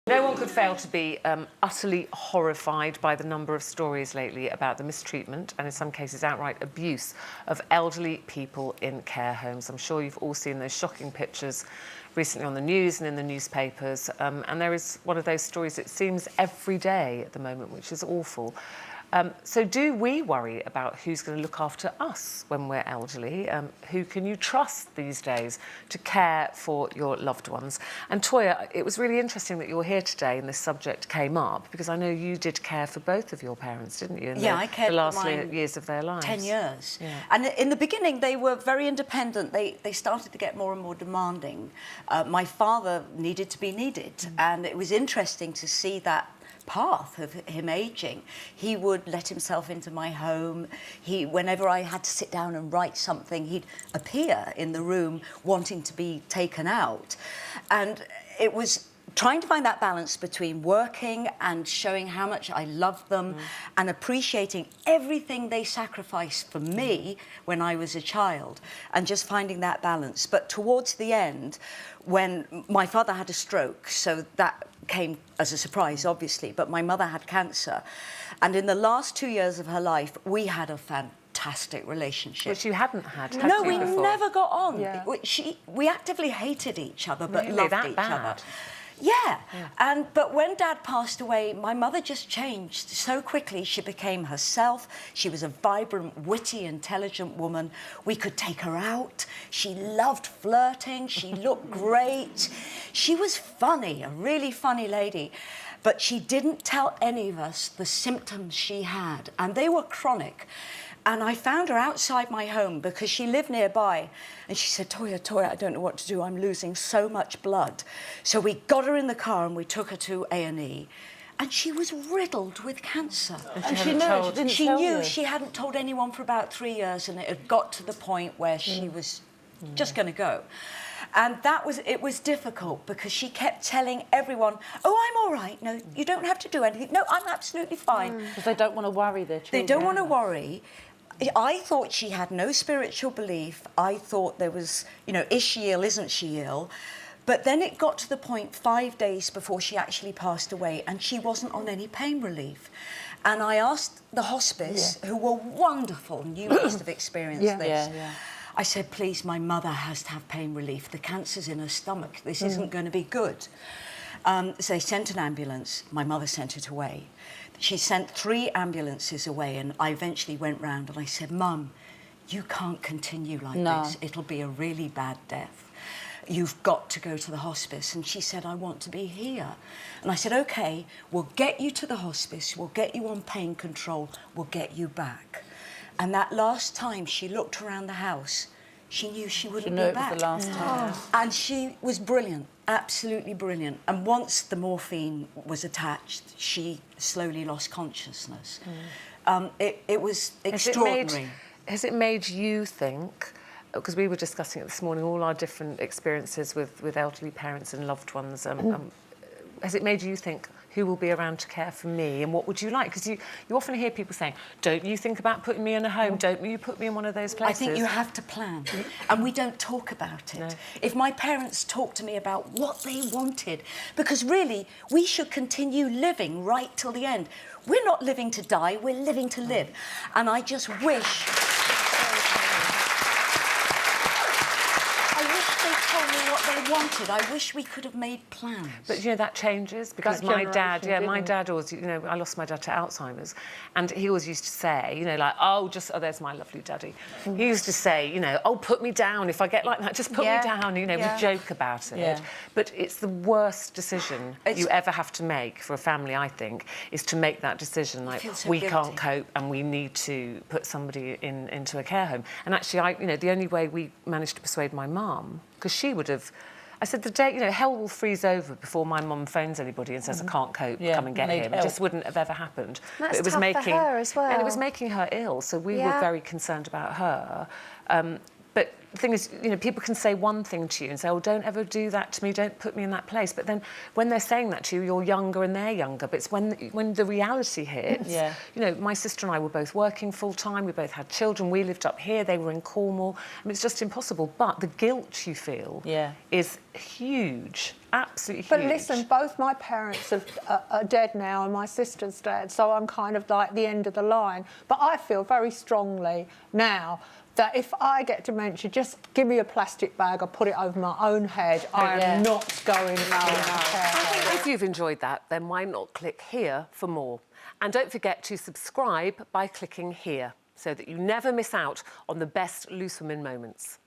No one could fail to be utterly horrified by the number of stories lately about the mistreatment and in some cases outright abuse of elderly people in care homes. I'm sure you've all seen those shocking pictures recently on the news and in the newspapers, and there is one of those stories, it seems, every day at the moment, which is awful. So do we worry about who's going to look after us when we're elderly? Who can you trust these days to care for your loved ones? And Toyah, it was really interesting that you're here today and this subject came up, because I know you did care for both of your parents, didn't you? I cared the last for mine years of their lives. 10 years. Yeah. And in the beginning, they were very independent. They started to get more and more demanding. My father needed to be needed, and it was interesting to see that path of him aging. He would let himself into my home. Whenever I had to sit down and write something, he'd appear in the room wanting to be taken out. And it was trying to find that balance between working and showing how much I loved them and appreciating everything they sacrificed for me when I was a child, and just finding that balance. But towards the end, when my father had a stroke, so that came as a surprise, obviously, but my mother had cancer. And in the last 2 years of her life, we had a fantastic relationship. Which you hadn't had, had No, you we before? never got on. Yeah. We actively hated each other, but Really? loved That each bad? other. Yeah. But when Dad passed away, my mother just changed so quickly. She became herself. She was a vibrant, witty, intelligent woman. We could take her out. She loved flirting. She looked great. She was funny, a really funny lady. But she didn't tell any of us the symptoms she had, and they were chronic. And I found her outside my home because she lived nearby. And she said, Toyah, I don't know what to do. I'm losing so much blood. So we got her in the car and we took her to A&E. And she was riddled with cancer. And she knew she hadn't told anyone for about 3 years, and it had got to the point where she was just going to go. And it was difficult because she kept telling everyone, oh, I'm all right. No, you don't have to do anything. No, I'm absolutely fine. Because they don't want to worry their children. They don't want to worry. I thought she had no spiritual belief. I thought there was, is she ill, isn't she ill? But then it got to the point 5 days before she actually passed away, and she wasn't on any pain relief. And I asked the hospice, who were wonderful, and you must have experienced this. I said, please, my mother has to have pain relief. The cancer's in her stomach. This isn't going to be good. So they sent an ambulance. My mother sent it away. She sent 3 ambulances away, and I eventually went round and I said, Mum, you can't continue like this. It'll be a really bad death. You've got to go to the hospice. And she said, I want to be here. And I said, OK, we'll get you to the hospice. We'll get you on pain control. We'll get you back. And that last time she looked around the house, she knew she wouldn't be back. It was the last time. And she was brilliant, absolutely brilliant. And once the morphine was attached, she slowly lost consciousness. It was extraordinary. Has it made you think, because we were discussing it this morning, all our different experiences with elderly parents and loved ones, has it made you think, who will be around to care for me and what would you like? Because you often hear people saying, don't you think about putting me in a home? Don't you put me in one of those places? I think you have to plan, and we don't talk about it. No. If my parents talked to me about what they wanted, because really, we should continue living right till the end. We're not living to die, we're living to live. And I just wish... wanted. I wish we could have made plans. But that changes, because my dad always, I lost my dad to Alzheimer's, and he always used to say, there's my lovely daddy. He used to say, oh, put me down if I get like that, just put me down. We joke about it. But it's the worst decision you ever have to make for a family, I think, is to make that decision, like, we can't cope and we need to put somebody into a care home. And actually, the only way we managed to persuade my mum, because she would have... I said, the day, hell will freeze over before my mum phones anybody and says, I can't cope, come and get him. It just wouldn't have ever happened. That's tough for her as well. And it was making her ill, so we were very concerned about her. But the thing is, people can say one thing to you and say, oh, don't ever do that to me, don't put me in that place. But then when they're saying that to you, you're younger and they're younger. But it's when the reality hits, my sister and I were both working full-time, we both had children, we lived up here, they were in Cornwall. I mean, it's just impossible. But the guilt you feel is huge. absolutely huge. But listen, both my parents are dead now and my sister's dead, so I'm kind of like the end of the line. But I feel very strongly now that if I get dementia, just give me a plastic bag, I'll put it over my own head. I am not going to care home. If you've enjoyed that, then why not click here for more? And don't forget to subscribe by clicking here so that you never miss out on the best Loose Women moments.